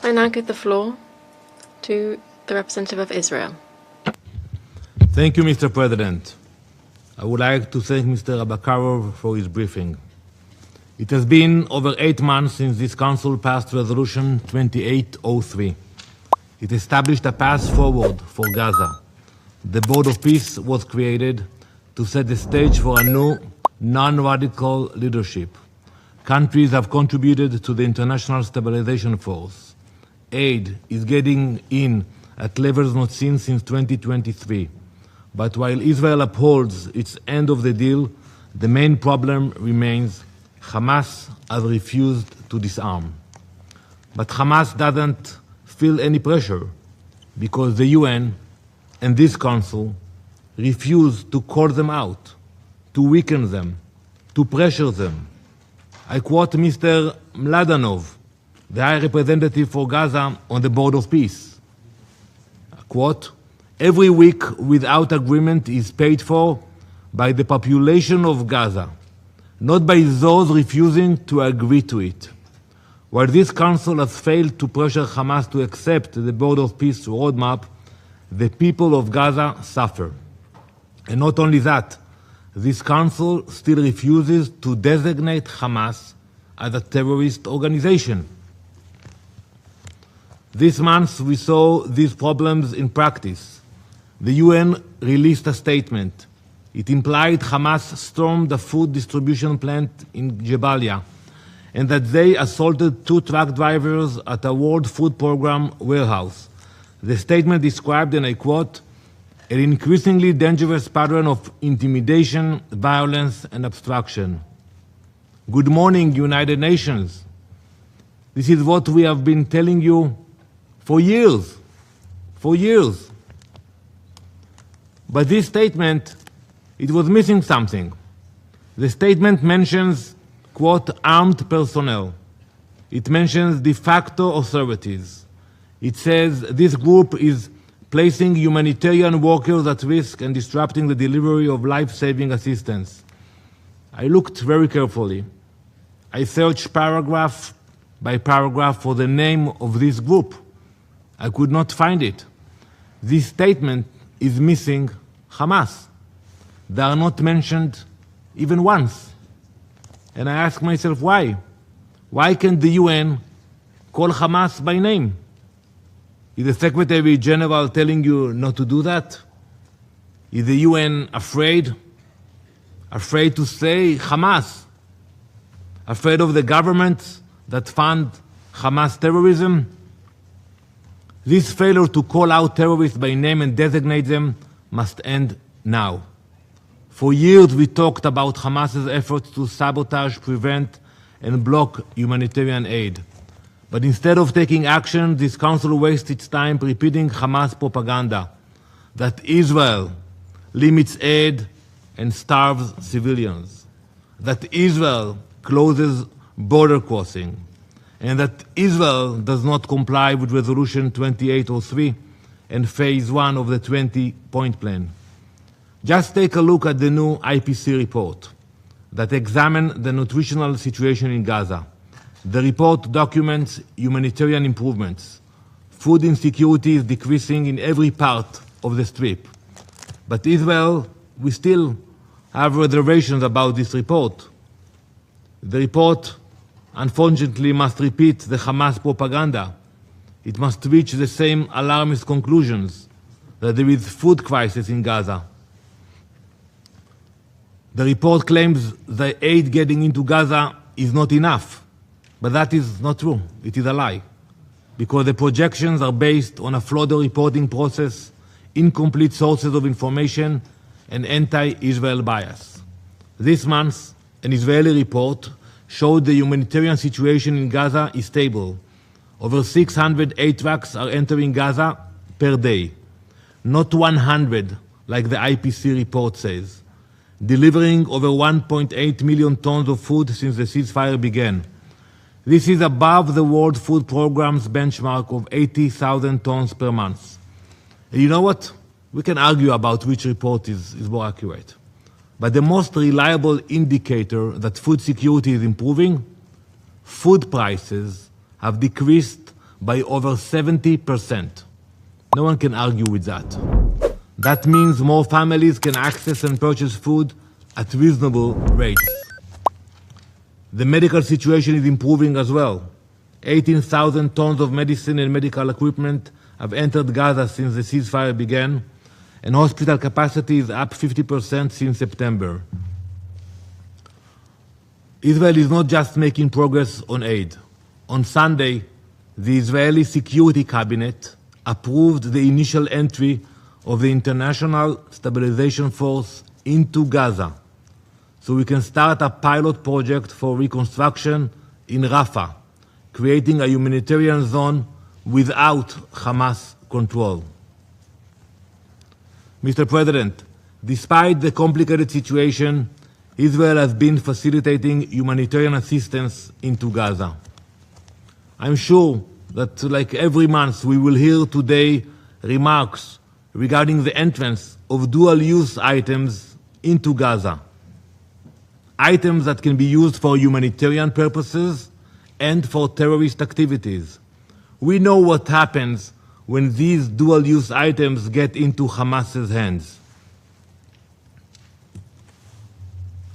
I now give the floor to the representative of Israel. Thank you, Mr. President. I would like to thank Mr. Abakarov for his briefing. It has been over 8 months since this Council passed Resolution 2803. It established a path forward for Gaza. The Board of Peace was created to set the stage for a new, non-radical leadership. Countries have contributed to the International Stabilization Force. Aid is getting in at levels not seen since 2023. But while Israel upholds its end of the deal, the main problem remains: Hamas has refused to disarm. But Hamas doesn't feel any pressure because the UN and this Council refuse to call them out, to weaken them, to pressure them. I quote Mr. Mladenov, the High Representative for Gaza on the Board of Peace. I quote, "Every week without agreement is paid for by the population of Gaza, not by those refusing to agree to it. While this Council has failed to pressure Hamas to accept the Board of Peace roadmap, the people of Gaza suffer. And not only that, this Council still refuses to designate Hamas as a terrorist organization." This month we saw these problems in practice. The UN released a statement. It implied Hamas stormed a food distribution plant in Jabalia and that they assaulted 2 truck drivers at a World Food Program warehouse. The statement described, and I quote, "an increasingly dangerous pattern of intimidation, violence, and obstruction." Good morning, United Nations. This is what we have been telling you for years. For years. But this statement, it was missing something. The statement mentions, quote, "armed personnel." It mentions de facto authorities. It says this group is placing humanitarian workers at risk and disrupting the delivery of life-saving assistance. I looked very carefully. I searched paragraph by paragraph for the name of this group. I could not find it. This statement is missing Hamas. They are not mentioned even once. And I ask myself, why? Why can't the UN call Hamas by name? Is the Secretary General telling you not to do that? Is the UN afraid? Afraid to say Hamas? Afraid of the governments that fund Hamas terrorism? This failure to call out terrorists by name and designate them must end now. For years we talked about Hamas's efforts to sabotage, prevent, and block humanitarian aid. But instead of taking action, this Council wastes its time repeating Hamas propaganda that Israel limits aid and starves civilians, that Israel closes border crossing, and that Israel does not comply with Resolution 2803 and Phase 1 of the 20-point plan. Just take a look at the new IPC report that examines the nutritional situation in Gaza. The report documents humanitarian improvements. Food insecurity is decreasing in every part of the Strip. But Israel, we still have reservations about this report. The report, unfortunately, must repeat the Hamas propaganda. It must reach the same alarmist conclusions, that there is food crisis in Gaza. The report claims the aid getting into Gaza is not enough, but that is not true. It is a lie, because the projections are based on a flawed reporting process, incomplete sources of information, and anti-Israel bias. This month, an Israeli report showed the humanitarian situation in Gaza is stable. Over 600 aid trucks are entering Gaza per day, not 100 like the IPC report says, delivering over 1.8 million tons of food since the ceasefire began. This is above the World Food Programme's benchmark of 80,000 tons per month. And you know what? We can argue about which report is more accurate. But the most reliable indicator that food security is improving, food prices have decreased by over 70%. No one can argue with that. That means more families can access and purchase food at reasonable rates. The medical situation is improving as well. 18,000 tons of medicine and medical equipment have entered Gaza since the ceasefire began, and hospital capacity is up 50% since September. Israel is not just making progress on aid. On Sunday, the Israeli Security Cabinet approved the initial entry of the International Stabilization Force into Gaza, so we can start a pilot project for reconstruction in Rafah, creating a humanitarian zone without Hamas control. Mr. President, despite the complicated situation, Israel has been facilitating humanitarian assistance into Gaza. I'm sure that, like every month, we will hear today remarks regarding the entrance of dual-use items into Gaza. Items that can be used for humanitarian purposes and for terrorist activities. We know what happens when these dual-use items get into Hamas's hands.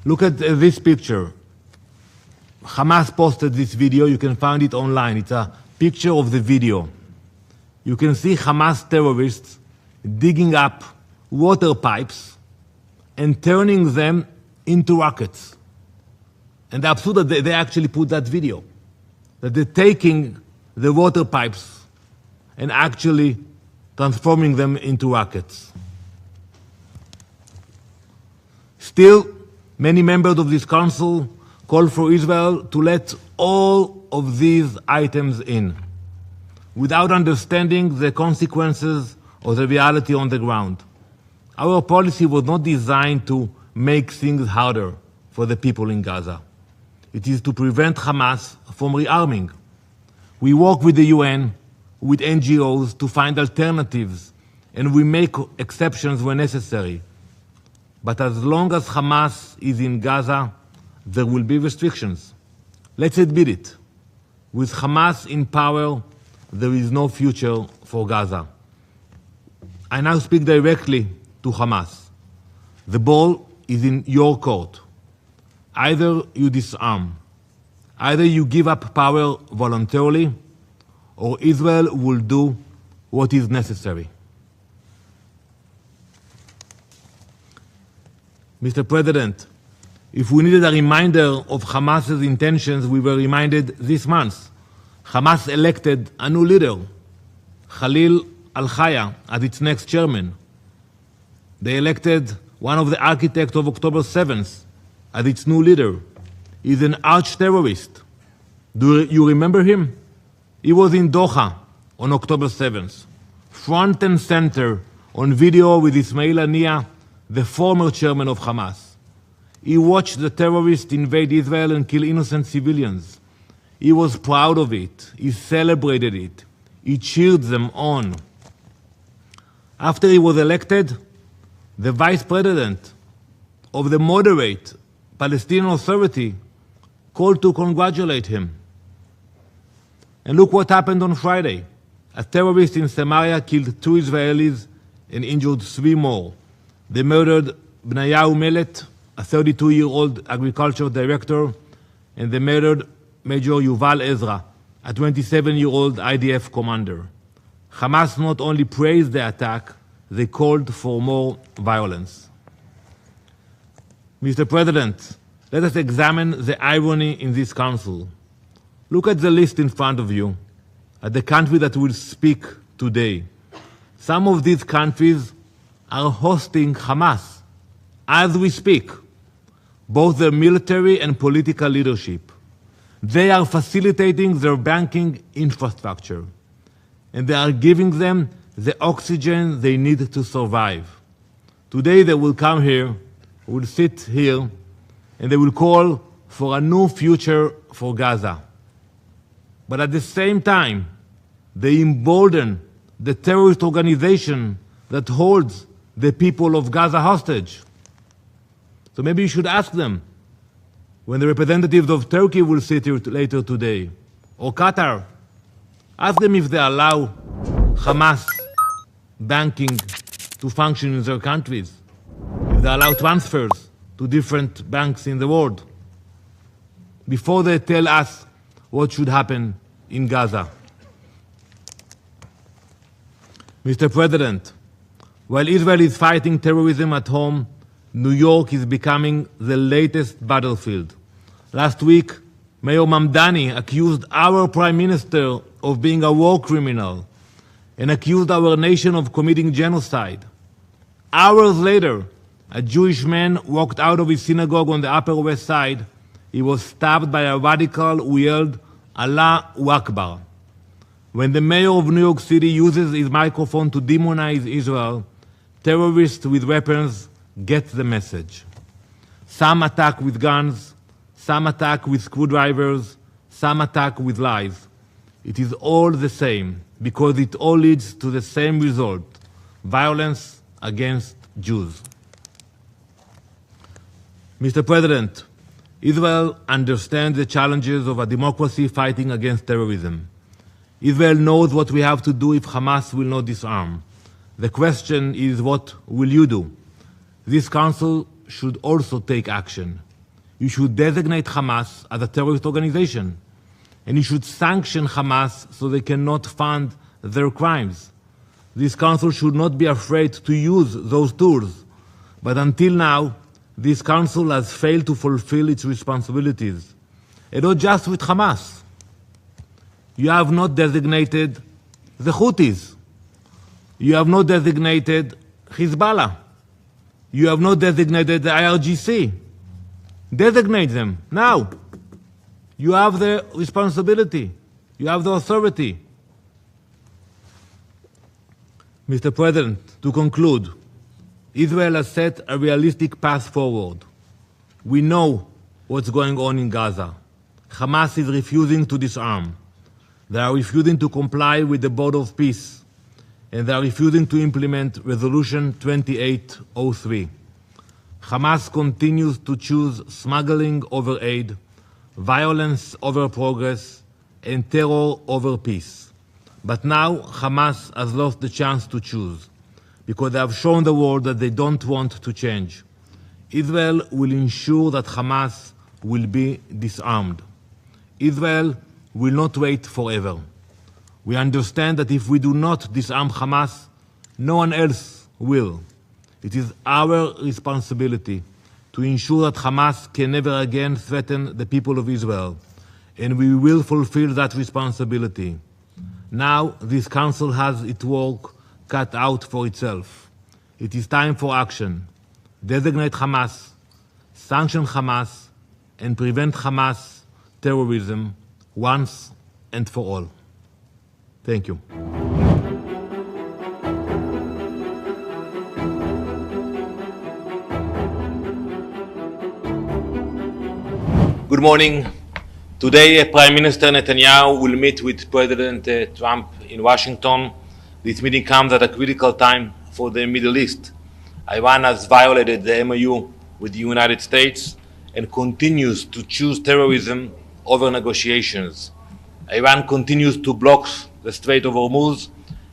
Look at this picture. Hamas posted this video. You can find it online. It's a picture of the video. You can see Hamas terrorists digging up water pipes and turning them into rockets. And the absurd that they actually put that video, that they're taking the water pipes and actually transforming them into rockets. Still, many members of this council call for Israel to let all of these items in, without understanding the consequences or the reality on the ground. Our policy was not designed to make things harder for the people in Gaza. It is to prevent Hamas from rearming. We work with the UN, with NGOs to find alternatives, and we make exceptions when necessary. But as long as Hamas is in Gaza, there will be restrictions. Let's admit it. With Hamas in power, there is no future for Gaza. I now speak directly to Hamas. The ball is in your court. Either you disarm, either you give up power voluntarily, or Israel will do what is necessary. Mr. President, if we needed a reminder of Hamas's intentions, we were reminded this month. Hamas elected a new leader, Khalil al-Haya, as its next chairman. They elected one of the architects of October 7th as its new leader. He's an arch-terrorist. Do you remember him? He was in Doha on October 7th, front and center on video with Ismail Haniyeh, the former chairman of Hamas. He watched the terrorists invade Israel and kill innocent civilians. He was proud of it. He celebrated it. He cheered them on. After he was elected, the vice president of the moderate Palestinian Authority called to congratulate him. And look what happened on Friday. A terrorist in Samaria killed 2 Israelis and injured 3 more. They murdered Bnayahu Melet, a 32-year-old agriculture director, and they murdered Major Yuval Ezra, a 27-year-old IDF commander. Hamas not only praised the attack, they called for more violence. Mr. President, let us examine the irony in this council. Look at the list in front of you, at the country that will speak today. Some of these countries are hosting Hamas as we speak, both their military and political leadership. They are facilitating their banking infrastructure, and they are giving them the oxygen they need to survive. Today they will come here, will sit here, and they will call for a new future for Gaza. But at the same time, they embolden the terrorist organization that holds the people of Gaza hostage. So maybe you should ask them, when the representatives of Turkey will sit here later today, or Qatar, Ask them if they allow Hamas banking to function in their countries, if they allow transfers to different banks in the world, before they tell us what should happen in Gaza. Mr. President, while Israel is fighting terrorism at home, New York is becoming the latest battlefield. Last week, Mayor MAMDANI accused our Prime Minister of being a war criminal and accused our nation of committing genocide. Hours later, a Jewish man walked out of his synagogue on the Upper West Side. He was stabbed by a radical who yelled, "Allahu Akbar." When the mayor of New York City uses his microphone to demonize Israel, terrorists with weapons get the message. Some attack with guns, some attack with screwdrivers, some attack with lies. It is all the same because it all leads to the same result: violence against Jews. Mr. President, Israel understands the challenges of a democracy fighting against terrorism. Israel knows what we have to do if Hamas will not disarm. The question is, what will you do? This council should also take action. You should designate Hamas as a terrorist organization, and you should sanction Hamas so they cannot fund their crimes. This council should not be afraid to use those tools, but until now, this council has failed to fulfill its responsibilities, and not just with Hamas. You have not designated the Houthis. You have not designated Hezbollah. You have not designated the araghchi. Designate them now. You have the responsibility. You have the authority. Mr. President, to conclude, Israel has set a realistic path forward. We know what's going on in Gaza. Hamas is refusing to disarm. They are refusing to comply with the Board of Peace, and they are refusing to implement Resolution 2803. Hamas continues to choose smuggling over aid, violence over progress, and terror over peace. But now Hamas has lost the chance to choose, because they have shown the world that they don't want to change. Israel will ensure that Hamas will be disarmed. Israel will not wait forever. We understand that if we do not disarm Hamas, no one else will. It is our responsibility to ensure that Hamas can never again threaten the people of Israel, and we will fulfill that responsibility. Now this council has its work cut out for itself. It is time for action. Designate Hamas, sanction Hamas, and prevent Hamas terrorism once and for all. Thank you. Good morning. Today, Prime Minister Netanyahu will meet with President Trump in Washington. This meeting comes at a critical time for the Middle East. Iran has violated the MOU with the United States and continues to choose terrorism over negotiations. Iran continues to block the Strait of Hormuz,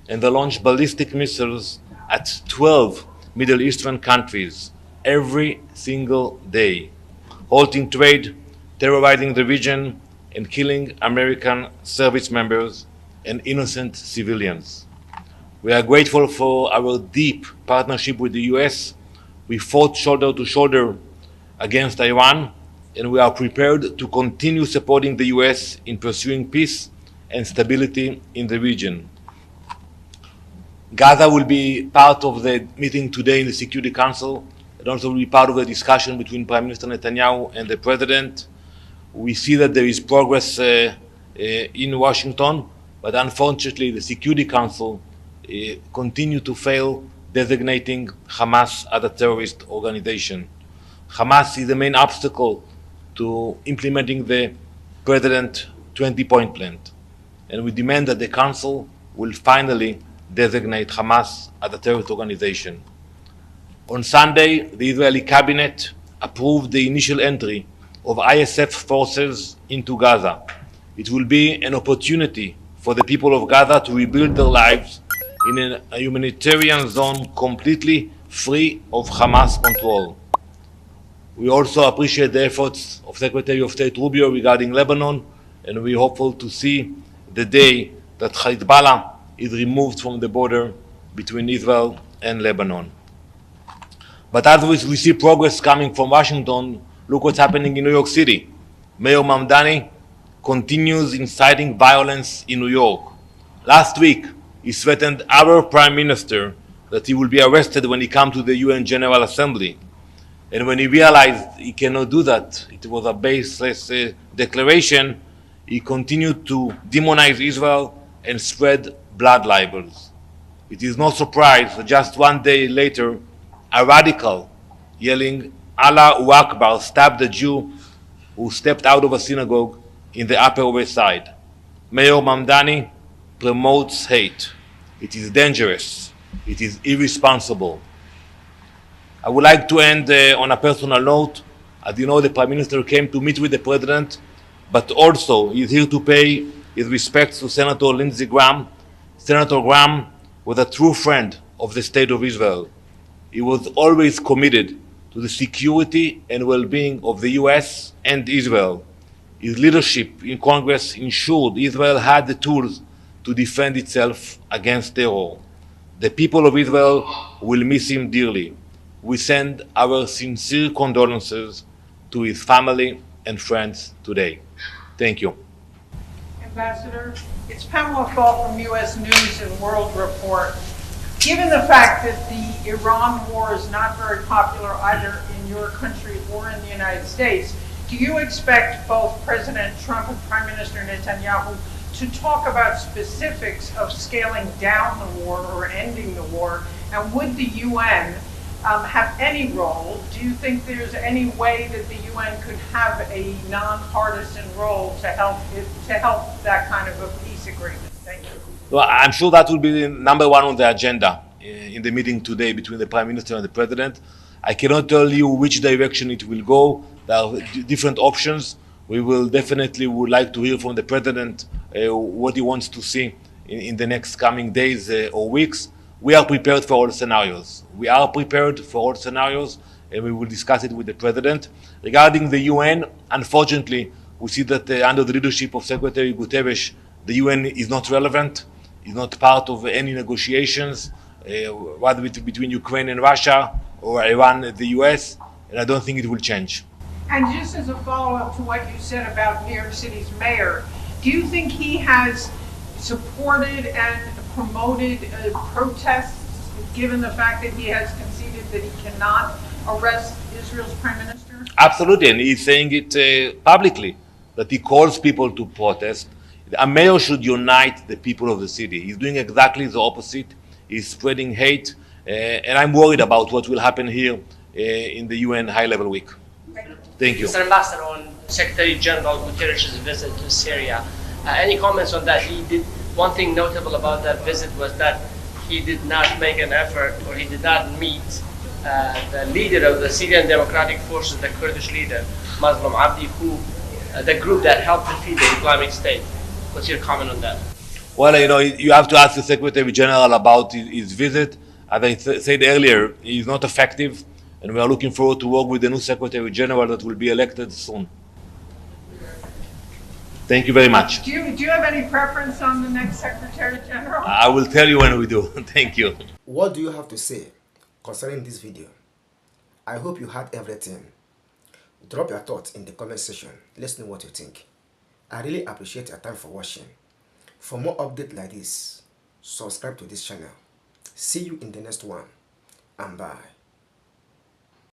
and they launch ballistic missiles at 12 Middle Eastern countries every single day, halting trade, terrorizing the region, and killing American service members and innocent civilians. We are grateful for our deep partnership with the US. We fought shoulder to shoulder against Iran, and we are prepared to continue supporting the US in pursuing peace and stability in the region. Gaza will be part of the meeting today in the Security Council, and also will be part of the discussion between Prime Minister Netanyahu and the President. We see that there is progress in Washington, but unfortunately the Security Council continue to fail designating Hamas as a terrorist organization. Hamas is the main obstacle to implementing the President 20-point plan, and we demand that the Council will finally designate Hamas as a terrorist organization. On Sunday, the Israeli cabinet approved the initial entry of ISF forces into Gaza. It will be an opportunity for the people of Gaza to rebuild their lives in a humanitarian zone completely free of Hamas control. We also appreciate the efforts of Secretary of State Rubio regarding Lebanon, and we're hopeful to see the day that Hezbollah is removed from the border between Israel and Lebanon. But as we see progress coming from Washington, look what's happening in New York City. Mayor MAMDANI continues inciting violence in New York. Last week, he threatened our Prime Minister that he will be arrested when he comes to the UN General Assembly. And when he realized he cannot do that, it was a baseless declaration, he continued to demonize Israel and spread blood libels. It is no surprise that just one day later, a radical yelling Allahu Akbar stabbed a Jew who stepped out of a synagogue in the Upper West Side. Mayor MAMDANI promotes hate. It is dangerous. It is irresponsible. I would like to end on a personal note. As you know, the Prime Minister came to meet with the President, but also he is here to pay his respects to Senator Lindsey Graham. Senator Graham was a true friend of the State of Israel. He was always committed to the security and well-being of the US and Israel. His leadership in Congress ensured Israel had the tools to defend itself against terror. The people of Israel will miss him dearly. We send our sincere condolences to his family and friends today. Thank you. Ambassador, it's Pamela Fall from US News and World Report. Given the fact that the Iran war is not very popular either in your country or in the United States, do you expect both President Trump and Prime Minister Netanyahu to talk about specifics of scaling down the war or ending the war? And would the UN have any role? Do you think there's any way that the UN could have a nonpartisan role to help that kind of a peace agreement? Thank you. Well, I'm sure that will be number one on the agenda in the meeting today between the Prime Minister and the President. I cannot tell you which direction it will go. There are different options. We will definitely would like to hear from the President what he wants to see in the next coming days or weeks. We are prepared for all scenarios. We are prepared for all scenarios, and we will discuss it with the President. Regarding the UN, unfortunately, we see that under the leadership of Secretary Guterres, the UN is not relevant, is not part of any negotiations, whether between Ukraine and Russia or Iran and the US, and I don't think it will change. And just as a follow-up to what you said about New York City's mayor, do you think he has supported and promoted protests, given the fact that he has conceded that he cannot arrest Israel's Prime Minister? Absolutely, and he's saying it publicly, that he calls people to protest. A mayor should unite the people of the city. He's doing exactly the opposite. He's spreading hate, and I'm worried about what will happen here in the UN high-level week. Thank you. Mr. Ambassador, on Secretary General Guterres' visit to Syria, any comments on that? One thing notable about that visit was that he did not make an effort, or he did not meet the leader of the Syrian Democratic Forces, the Kurdish leader, Muslim Abdi, who the group that helped defeat the Islamic State. What's your comment on that? Well, you know, you have to ask the Secretary General about his visit. As I said earlier, he's not effective, and we are looking forward to work with the new Secretary General that will be elected soon. Thank you very much. Do you have any preference on the next Secretary General? I will tell you when we do. Thank you. What do you have to say concerning this video? I hope you heard everything. Drop your thoughts in the comment section. Let's know what you think. I really appreciate your time for watching. For more updates like this, subscribe to this channel. See you in the next one, and bye.